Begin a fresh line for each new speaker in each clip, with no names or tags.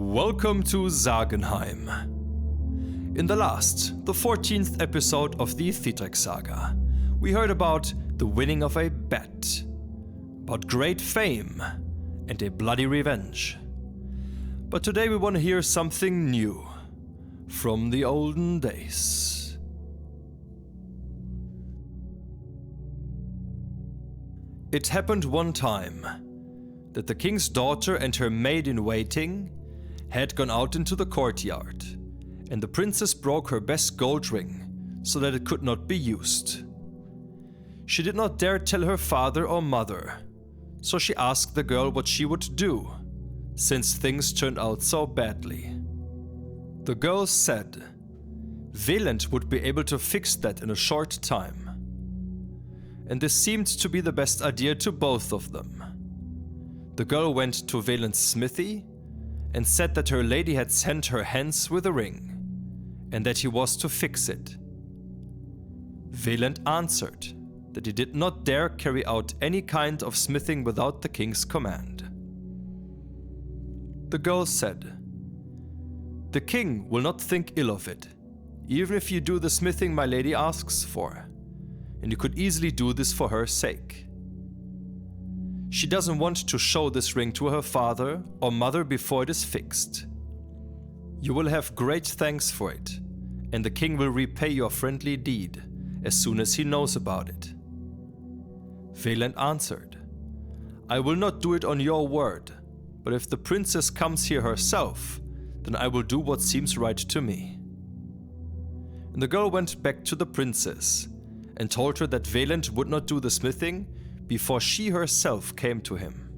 Welcome to Sagenheim. In the last, the 14th episode of the Thidrekssaga, we heard about the winning of a bet, about great fame, and a bloody revenge. But today we want to hear something new, from the olden days. It happened one time that the king's daughter and her maid-in-waiting had gone out into the courtyard, and the princess broke her best gold ring so that it could not be used. She did not dare tell her father or mother, so she asked the girl what she would do, since things turned out so badly. The girl said Velent would be able to fix that in a short time, and this seemed to be the best idea to both of them. The girl went to Velent's smithy and said that her lady had sent her hence with a ring, and that he was to fix it. Velent answered that he did not dare carry out any kind of smithing without the king's command. The girl said, "The king will not think ill of it, even if you do the smithing my lady asks for, and you could easily do this for her sake. She doesn't want to show this ring to her father or mother before it is fixed. You will have great thanks for it, and the king will repay your friendly deed as soon as he knows about it." Velent answered, "I will not do it on your word, but if the princess comes here herself, then I will do what seems right to me." And the girl went back to the princess and told her that Velent would not do the smithing before she herself came to him.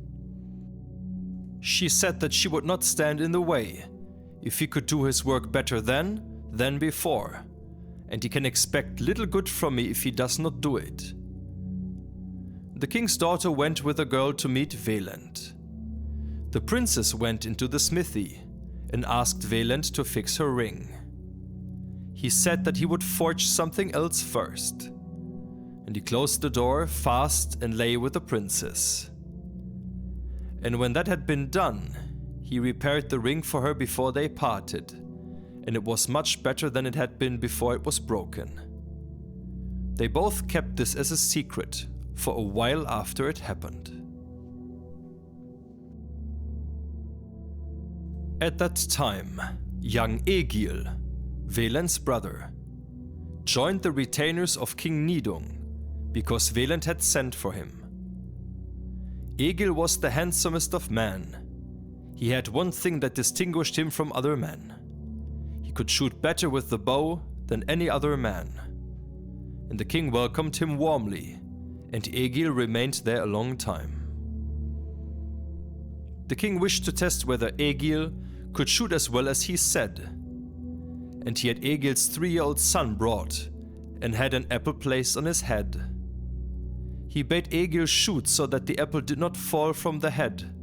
She said that she would not stand in the way if he could do his work better then than before, and he can expect little good from me if he does not do it. The king's daughter went with the girl to meet Velent. The princess went into the smithy and asked Velent to fix her ring. He said that he would forge something else first, and he closed the door fast and lay with the princess. And when that had been done, he repaired the ring for her before they parted, and it was much better than it had been before it was broken. They both kept this as a secret for a while after it happened. At that time, young Egil, Velent's brother, joined the retainers of King Nidung, because Velent had sent for him. Egil was the handsomest of men. He had one thing that distinguished him from other men. He could shoot better with the bow than any other man. And the king welcomed him warmly, and Egil remained there a long time. The king wished to test whether Egil could shoot as well as he said, and he had Egil's 3-year-old son brought and had an apple placed on his head. He bade Egil shoot so that the apple did not fall from the head,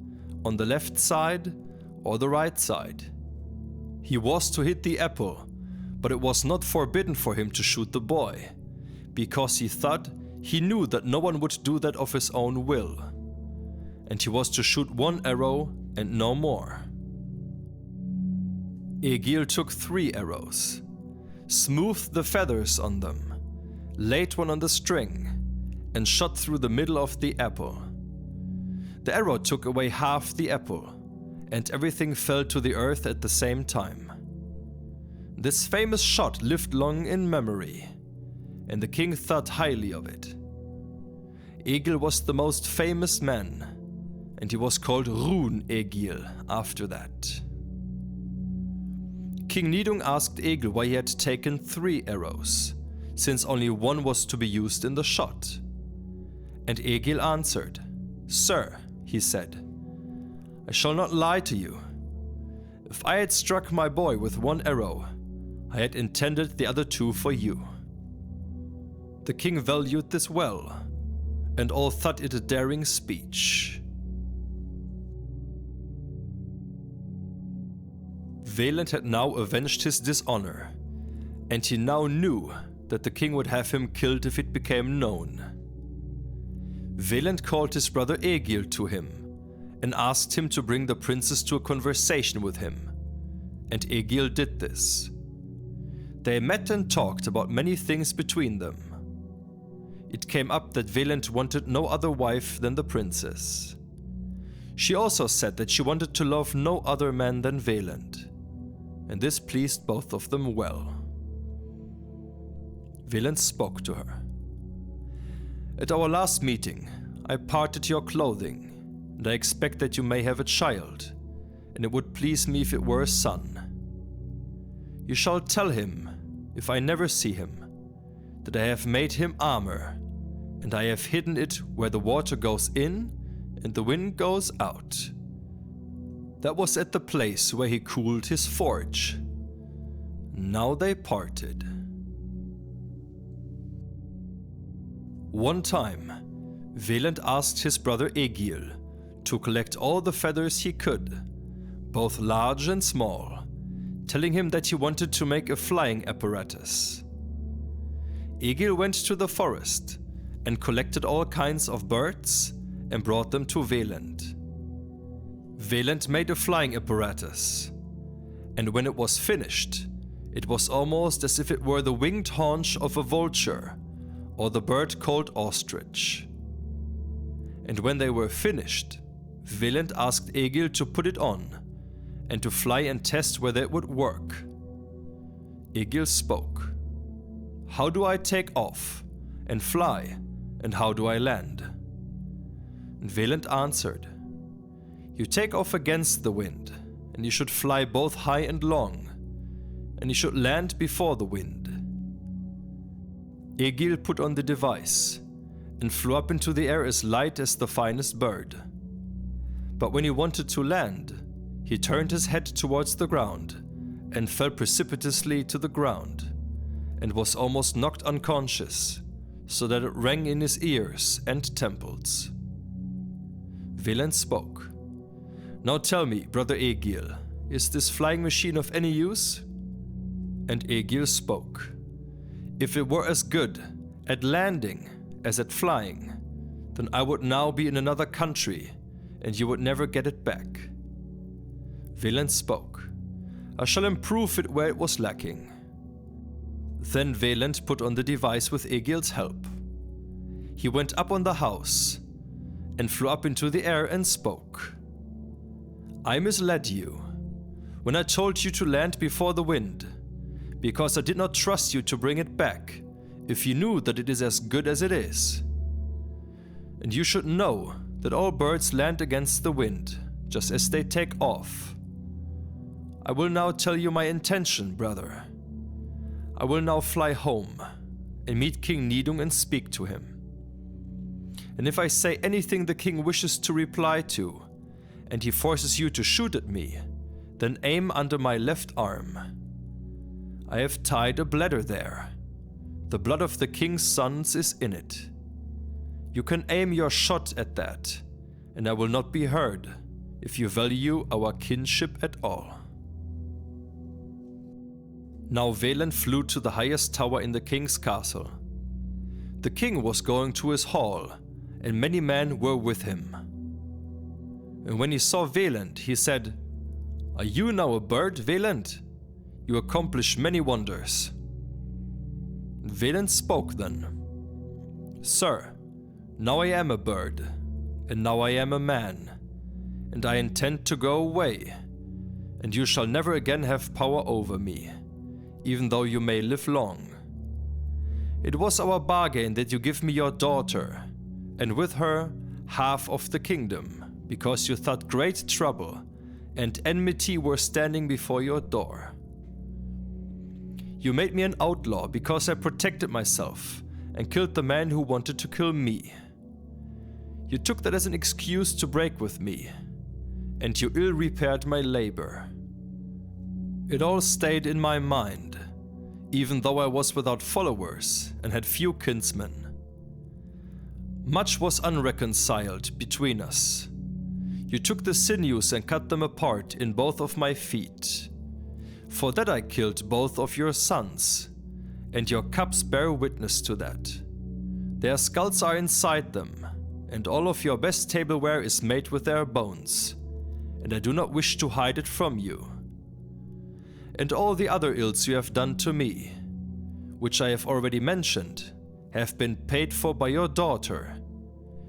on the left side or the right side. He was to hit the apple, but it was not forbidden for him to shoot the boy, because he knew that no one would do that of his own will, and he was to shoot one arrow and no more. Egil took 3 arrows, smoothed the feathers on them, laid one on the string, and shot through the middle of the apple. The arrow took away half the apple, and everything fell to the earth at the same time. This famous shot lived long in memory, and the king thought highly of it. Egil was the most famous man, and he was called Rune Egil after that. King Nidung asked Egil why he had taken 3 arrows, since only one was to be used in the shot. And Egil answered, "Sir," he said, "I shall not lie to you. If I had struck my boy with 1 arrow, I had intended the other 2 for you." The king valued this well, and all thought it a daring speech. Velent had now avenged his dishonor, and he now knew that the king would have him killed if it became known. Velent called his brother Egil to him and asked him to bring the princess to a conversation with him, and Egil did this. They met and talked about many things between them. It came up that Velent wanted no other wife than the princess. She also said that she wanted to love no other man than Velent, and this pleased both of them well. Velent spoke to her. "At our last meeting, I parted your clothing, and I expect that you may have a child, and it would please me if it were a son. You shall tell him, if I never see him, that I have made him armor, and I have hidden it where the water goes in and the wind goes out. That was at the place where he cooled his forge. Now they parted." One time, Velent asked his brother Egil to collect all the feathers he could, both large and small, telling him that he wanted to make a flying apparatus. Egil went to the forest and collected all kinds of birds and brought them to Velent. Velent made a flying apparatus, and when it was finished, it was almost as if it were the winged haunch of a vulture or the bird called ostrich. And when they were finished, Velent asked Egil to put it on and to fly and test whether it would work. Egil spoke. "How do I take off and fly, and how do I land?" And Velent answered, "You take off against the wind, and you should fly both high and long, and you should land before the wind." Egil put on the device and flew up into the air as light as the finest bird. But when he wanted to land, he turned his head towards the ground and fell precipitously to the ground, and was almost knocked unconscious, so that it rang in his ears and temples. Velent spoke. "Now tell me, brother Egil, is this flying machine of any use?" And Egil spoke. "If it were as good at landing as at flying, then I would now be in another country, and you would never get it back." Velent spoke. "I shall improve it where it was lacking." Then Velent put on the device with Egil's help. He went up on the house and flew up into the air and spoke. "I misled you when I told you to land before the wind, because I did not trust you to bring it back if you knew that it is as good as it is. And you should know that all birds land against the wind, just as they take off. I will now tell you my intention, brother. I will now fly home and meet King Nidung and speak to him. And if I say anything the king wishes to reply to, and he forces you to shoot at me, then aim under my left arm. I have tied a bladder there. The blood of the king's sons is in it. You can aim your shot at that, and I will not be heard, if you value our kinship at all." Now Velent flew to the highest tower in the king's castle. The king was going to his hall, and many men were with him. And when he saw Velent, he said, "Are you now a bird, Velent? You accomplish many wonders." And Velent spoke then. "Sir, now I am a bird, and now I am a man, and I intend to go away, and you shall never again have power over me, even though you may live long. It was our bargain that you give me your daughter, and with her half of the kingdom, because you thought great trouble and enmity were standing before your door. You made me an outlaw because I protected myself and killed the man who wanted to kill me. You took that as an excuse to break with me, and you ill-repaired my labor. It all stayed in my mind, even though I was without followers and had few kinsmen. Much was unreconciled between us. You took the sinews and cut them apart in both of my feet. For that I killed both of your sons, and your cups bear witness to that. Their skulls are inside them, and all of your best tableware is made with their bones, and I do not wish to hide it from you. And all the other ills you have done to me, which I have already mentioned, have been paid for by your daughter,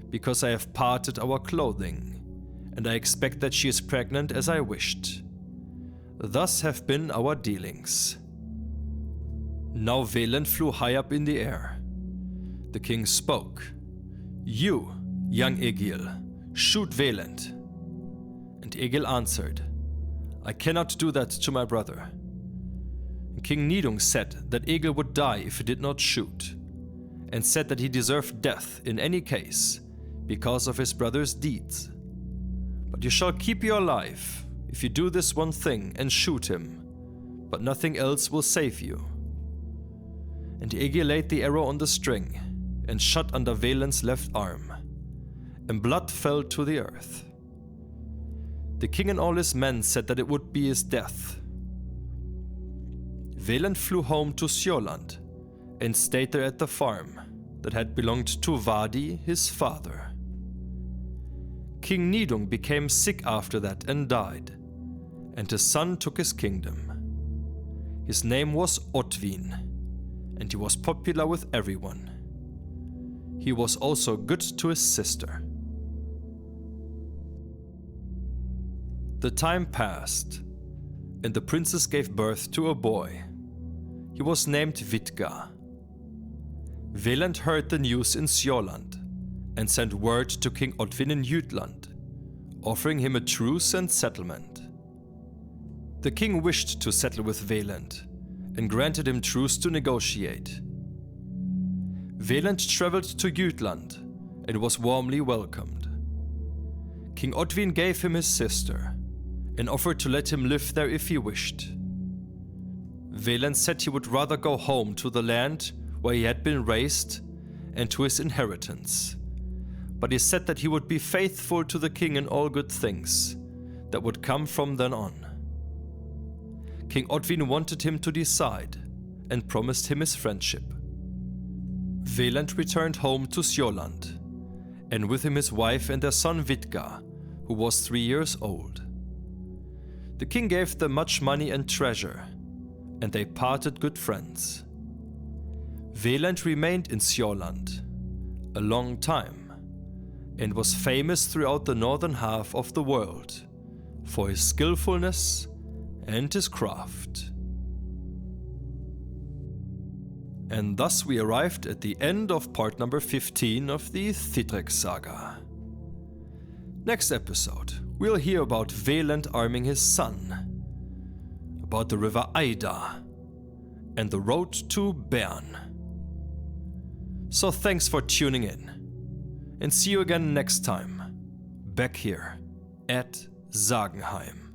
because I have parted our clothing, and I expect that she is pregnant as I wished. Thus have been our dealings." Now Velent flew high up in the air. The king spoke. "You, young Egil, shoot Velent." And Egil answered, "I cannot do that to my brother." And King Nidung said that Egil would die if he did not shoot, and said that he deserved death in any case, because of his brother's deeds. "But you shall keep your life if you do this one thing and shoot him, but nothing else will save you." And Egil laid the arrow on the string and shot under Velent's left arm, and blood fell to the earth. The king and all his men said that it would be his death. Velent flew home to Sjoland and stayed there at the farm that had belonged to Vadi, his father. King Nidung became sick after that and died, and his son took his kingdom. His name was Otvin, and he was popular with everyone. He was also good to his sister. The time passed, and the princess gave birth to a boy. He was named Vidga. Velent heard the news in Sjoland and sent word to King Otvin in Jutland, offering him a truce and settlement. The king wished to settle with Velent and granted him truce to negotiate. Velent traveled to Jutland and was warmly welcomed. King Otvin gave him his sister and offered to let him live there if he wished. Velent said he would rather go home to the land where he had been raised and to his inheritance, but he said that he would be faithful to the king in all good things that would come from then on. King Otvin wanted him to decide and promised him his friendship. Velent returned home to Sjoland, and with him his wife and their son Vidga, who was 3 years old. The king gave them much money and treasure, and they parted good friends. Velent remained in Sjoland a long time, and was famous throughout the northern half of the world for his skillfulness and his craft. And thus we arrived at the end of part number 15 of the Thidrekssaga. Next episode, we'll hear about Velent arming his son, about the river Ida, and the road to Bern. So thanks for tuning in, and see you again next time, back here at Sagenheim.